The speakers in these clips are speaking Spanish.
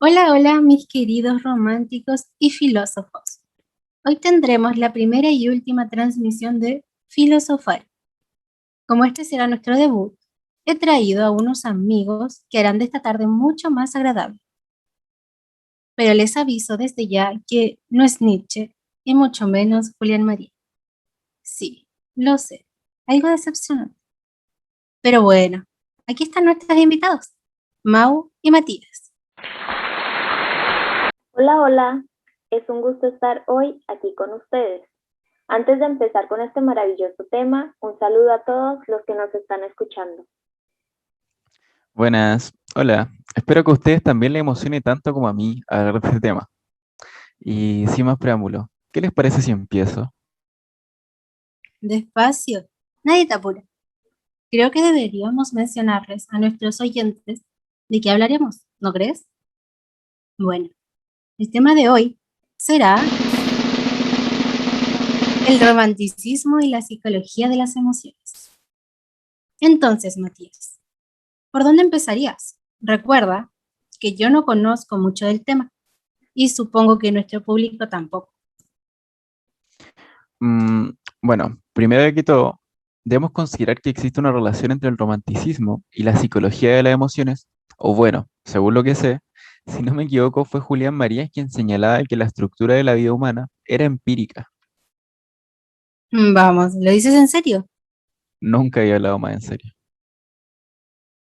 Hola, hola, mis queridos románticos y filósofos. Hoy tendremos la primera y última transmisión de Filosofar. Como este será nuestro debut, he traído a unos amigos que harán de esta tarde mucho más agradable. Pero les aviso desde ya que no es Nietzsche y mucho menos Julián María. Sí, lo sé, algo decepcionante. Pero bueno, aquí están nuestros invitados, Mau y Matías. Hola, hola, es un gusto estar hoy aquí con ustedes. Antes de empezar con este maravilloso tema, un saludo a todos los que nos están escuchando. Buenas, hola. Espero que a ustedes también les emocione tanto como a mí hablar de este tema. Y sin más preámbulo, ¿qué les parece si empiezo? Despacio, nadie te apura. Creo que deberíamos mencionarles a nuestros oyentes de qué hablaremos, ¿no crees? Bueno, el tema de hoy será el romanticismo y la psicología de las emociones. Entonces, Matías, ¿por dónde empezarías? Recuerda que yo no conozco mucho del tema y supongo que nuestro público tampoco. Mm, bueno, primero que todo, debemos considerar que existe una relación entre el romanticismo y la psicología de las emociones, o bueno, según lo que sé, si no me equivoco, fue Julián Marías quien señalaba que la estructura de la vida humana era empírica. Vamos, ¿lo dices en serio? Nunca había hablado más en serio.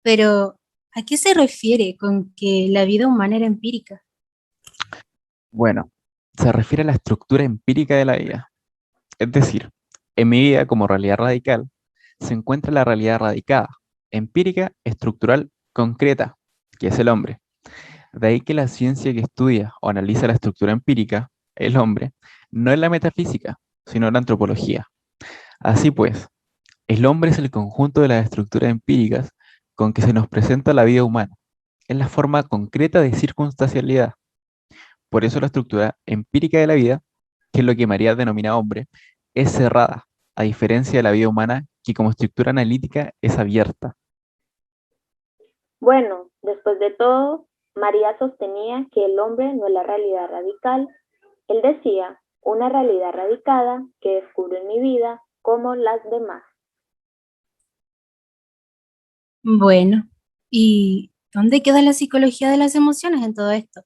Pero, ¿a qué se refiere con que la vida humana era empírica? Bueno, se refiere a la estructura empírica de la vida. Es decir, en mi vida como realidad radical se encuentra la realidad radicada, empírica, estructural, concreta, que es el hombre. De ahí que la ciencia que estudia o analiza la estructura empírica, el hombre, no es la metafísica, sino la antropología. Así pues, el hombre es el conjunto de las estructuras empíricas con que se nos presenta la vida humana. Es la forma concreta de circunstancialidad. Por eso la estructura empírica de la vida, que es lo que María denomina hombre, es cerrada, a diferencia de la vida humana, que como estructura analítica es abierta. Bueno, después de todo, María sostenía que el hombre no es la realidad radical. Él decía, una realidad radicada que descubro en mi vida como las demás. Bueno, ¿y dónde queda la psicología de las emociones en todo esto?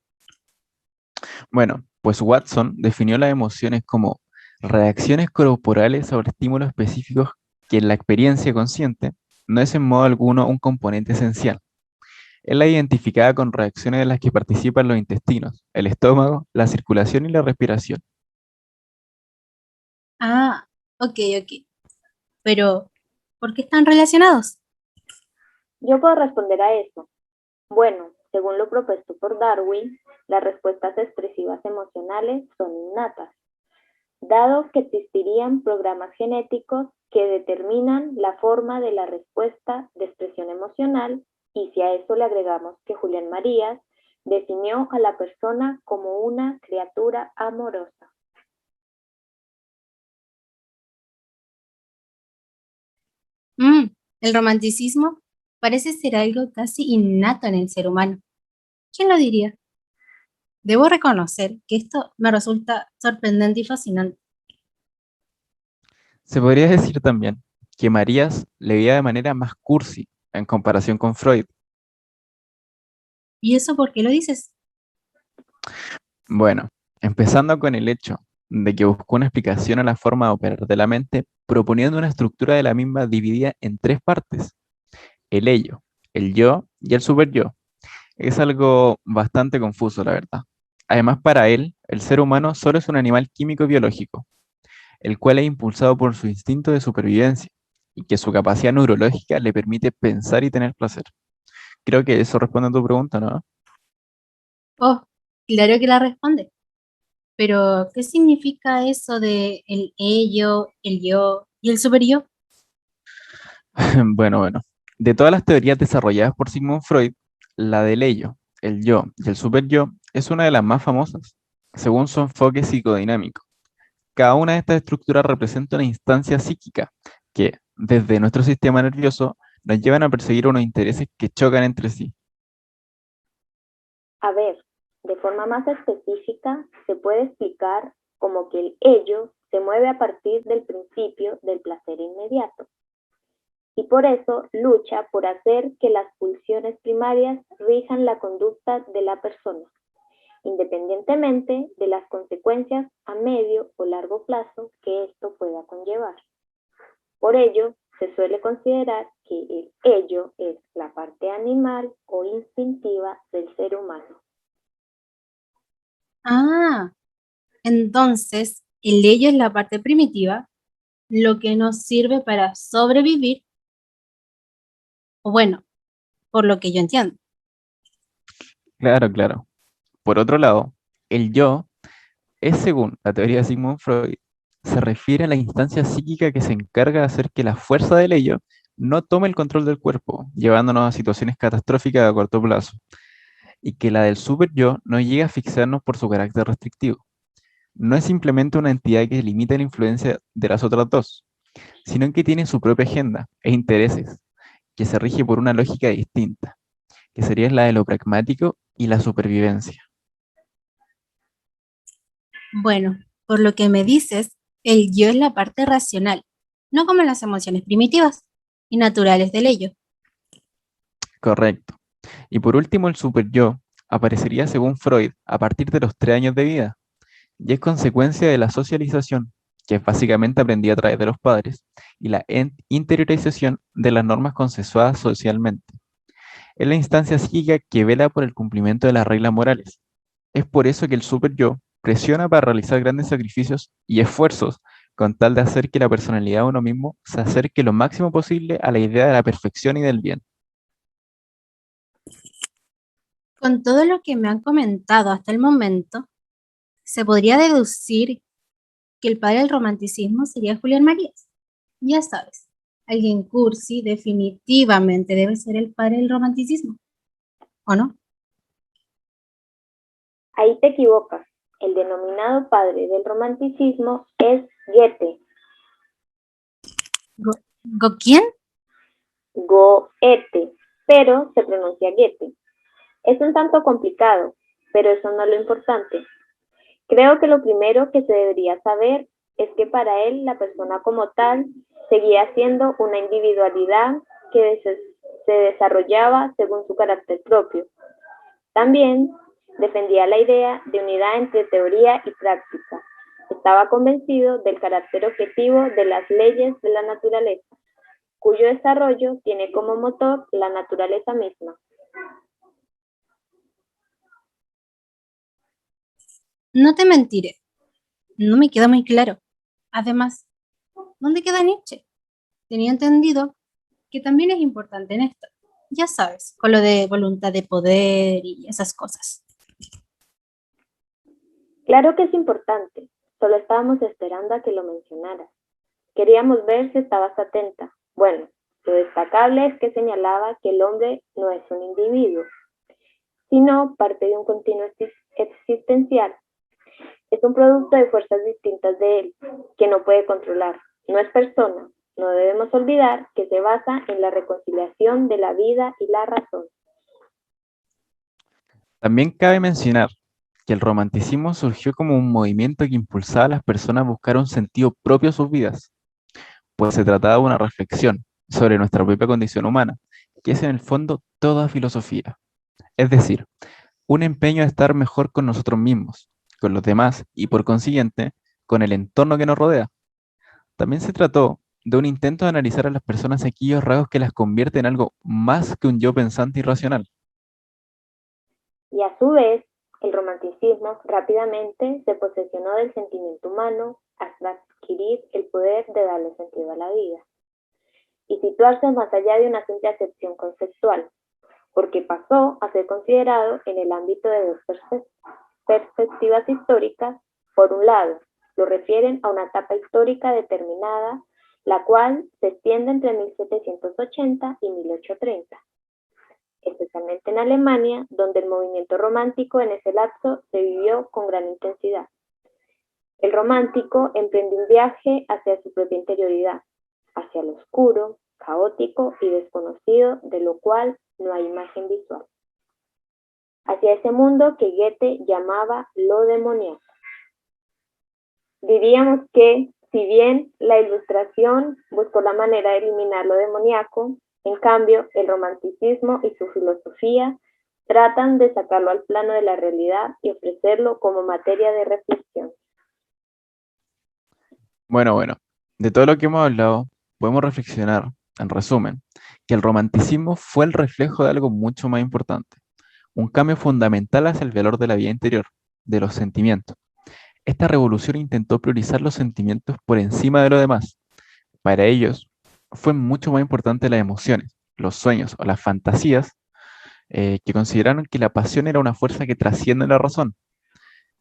Bueno, pues Watson definió las emociones como reacciones corporales sobre estímulos específicos que en la experiencia consciente no es en modo alguno un componente esencial. Él la identificaba con reacciones de las que participan los intestinos, el estómago, la circulación y la respiración. Ah, ok, ok. Pero, ¿por qué están relacionados? Yo puedo responder a eso. Bueno, según lo propuesto por Darwin, las respuestas expresivas emocionales son innatas, dado que existirían programas genéticos que determinan la forma de la respuesta de expresión emocional, y si a eso le agregamos que Julián Marías definió a la persona como una criatura amorosa. Mm, el romanticismo parece ser algo casi innato en el ser humano. ¿Quién lo diría? Debo reconocer que esto me resulta sorprendente y fascinante. Se podría decir también que Marías le veía de manera más cursi en comparación con Freud. ¿Y eso por qué lo dices? Bueno, empezando con el hecho de que buscó una explicación a la forma de operar de la mente, proponiendo una estructura de la misma dividida en tres partes: el ello, el yo y el superyo. Es algo bastante confuso, la verdad. Además, para él, el ser humano solo es un animal químico y biológico, el cual es impulsado por su instinto de supervivencia y que su capacidad neurológica le permite pensar y tener placer. Creo que eso responde a tu pregunta, ¿no? Oh, claro que la responde. Pero, ¿qué significa eso de el ello, el yo y el super yo? Bueno. De todas las teorías desarrolladas por Sigmund Freud, la del ello, el yo y el superyo es una de las más famosas, según su enfoque psicodinámico. Cada una de estas estructuras representa una instancia psíquica que, desde nuestro sistema nervioso, nos llevan a perseguir unos intereses que chocan entre sí. A ver, De forma más específica, se puede explicar como que el ello se mueve a partir del principio del placer inmediato y por eso lucha por hacer que las pulsiones primarias rijan la conducta de la persona, independientemente de las consecuencias a medio o largo plazo que esto pueda conllevar. Por ello, se suele considerar que el ello es la parte animal o instintiva del ser humano. Ah, entonces el ello es la parte primitiva, lo que nos sirve para sobrevivir, o bueno, por lo que yo entiendo. Claro, claro. Por otro lado, el yo es, según la teoría de Sigmund Freud, se refiere a la instancia psíquica que se encarga de hacer que la fuerza del ello no tome el control del cuerpo, llevándonos a situaciones catastróficas a corto plazo, y que la del super yo no llegue a asfixiarnos por su carácter restrictivo. No es simplemente una entidad que limita la influencia de las otras dos, sino que tiene su propia agenda e intereses, que se rige por una lógica distinta, que sería la de lo pragmático y la supervivencia. Bueno, por lo que me dices, el yo es la parte racional, no como las emociones primitivas y naturales del ello. Correcto. Y por último, el super yo aparecería, según Freud, a partir de los 3 años de vida, y es consecuencia de la socialización, que es básicamente aprendida a través de los padres, y la interiorización de las normas consensuadas socialmente. Es la instancia psíquica que vela por el cumplimiento de las reglas morales. Es por eso que el super yo presiona para realizar grandes sacrificios y esfuerzos con tal de hacer que la personalidad de uno mismo se acerque lo máximo posible a la idea de la perfección y del bien. Con todo lo que me han comentado hasta el momento, se podría deducir que el padre del romanticismo sería Julián Marías. Ya sabes, alguien cursi definitivamente debe ser el padre del romanticismo, ¿o no? Ahí te equivocas. El denominado padre del romanticismo es Goethe. ¿Quién? Goethe, pero se pronuncia Goethe. Es un tanto complicado, pero eso no es lo importante. Creo que lo primero que se debería saber es que para él la persona como tal seguía siendo una individualidad que se desarrollaba según su carácter propio. También defendía la idea de unidad entre teoría y práctica. Estaba convencido del carácter objetivo de las leyes de la naturaleza, cuyo desarrollo tiene como motor la naturaleza misma. No te mentiré, no me queda muy claro. Además, ¿dónde queda Nietzsche? Tenía entendido que también es importante en esto. Ya sabes, con lo de voluntad de poder y esas cosas. Claro que es importante, solo estábamos esperando a que lo mencionaras. Queríamos ver si estabas atenta. Bueno, lo destacable es que señalaba que el hombre no es un individuo, sino parte de un continuo existencial. Es un producto de fuerzas distintas de él, que no puede controlar. No es persona. No debemos olvidar que se basa en la reconciliación de la vida y la razón. También cabe mencionar que el romanticismo surgió como un movimiento que impulsaba a las personas a buscar un sentido propio a sus vidas, pues se trataba de una reflexión sobre nuestra propia condición humana, que es en el fondo toda filosofía. Es decir, un empeño a estar mejor con nosotros mismos, con los demás y por consiguiente con el entorno que nos rodea. También se trató de un intento de analizar a las personas aquellos rasgos que las convierten en algo más que un yo pensante y racional. Y a su vez, el romanticismo rápidamente se posesionó del sentimiento humano hasta adquirir el poder de darle sentido a la vida y situarse más allá de una simple acepción conceptual, porque pasó a ser considerado en el ámbito de dos perspectivas históricas. Por un lado, lo refieren a una etapa histórica determinada, la cual se extiende entre 1780 y 1830, especialmente en Alemania, donde el movimiento romántico en ese lapso se vivió con gran intensidad. El romántico emprende un viaje hacia su propia interioridad, hacia lo oscuro, caótico y desconocido, de lo cual no hay imagen visual. hacia ese mundo que Goethe llamaba lo demoníaco. Diríamos que, si bien la Ilustración buscó la manera de eliminar lo demoníaco, en cambio, el romanticismo y su filosofía tratan de sacarlo al plano de la realidad y ofrecerlo como materia de reflexión. Bueno, de todo lo que hemos hablado, podemos reflexionar, en resumen, que el romanticismo fue el reflejo de algo mucho más importante, un cambio fundamental hacia el valor de la vida interior, de los sentimientos. Esta revolución intentó priorizar los sentimientos por encima de lo demás. Para ellos, fue mucho más importante las emociones, los sueños o las fantasías, que consideraron que la pasión era una fuerza que trasciende la razón.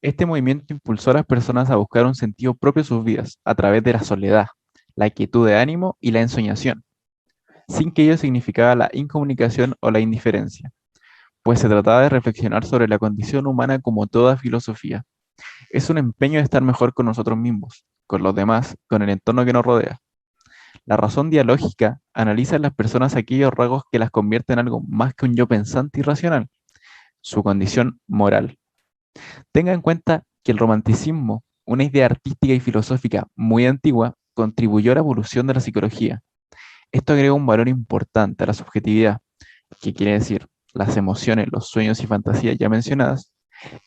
Este movimiento impulsó a las personas a buscar un sentido propio en sus vidas a través de la soledad, la quietud de ánimo y la ensoñación, sin que ello significara la incomunicación o la indiferencia, pues se trataba de reflexionar sobre la condición humana como toda filosofía. Es un empeño de estar mejor con nosotros mismos, con los demás, con el entorno que nos rodea. La razón dialógica analiza en las personas aquellos rasgos que las convierten en algo más que un yo pensante y racional, su condición moral. Tenga en cuenta que el romanticismo, una idea artística y filosófica muy antigua, contribuyó a la evolución de la psicología. Esto agrega un valor importante a la subjetividad, que quiere decir las emociones, los sueños y fantasías ya mencionadas,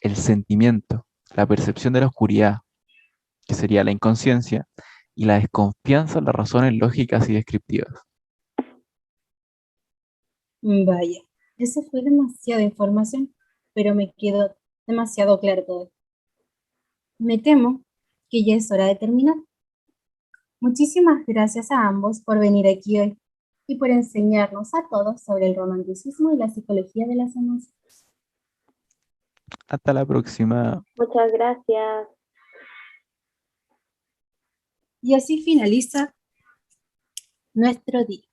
el sentimiento, la percepción de la oscuridad, que sería la inconsciencia, y la desconfianza en las razones lógicas y descriptivas. Vaya, eso fue demasiada información, pero me quedó demasiado claro todo. Me temo que ya es hora de terminar. Muchísimas gracias a ambos por venir aquí hoy y por enseñarnos a todos sobre el romanticismo y la psicología de las emociones. Hasta la próxima. Muchas gracias. Y así finaliza nuestro día.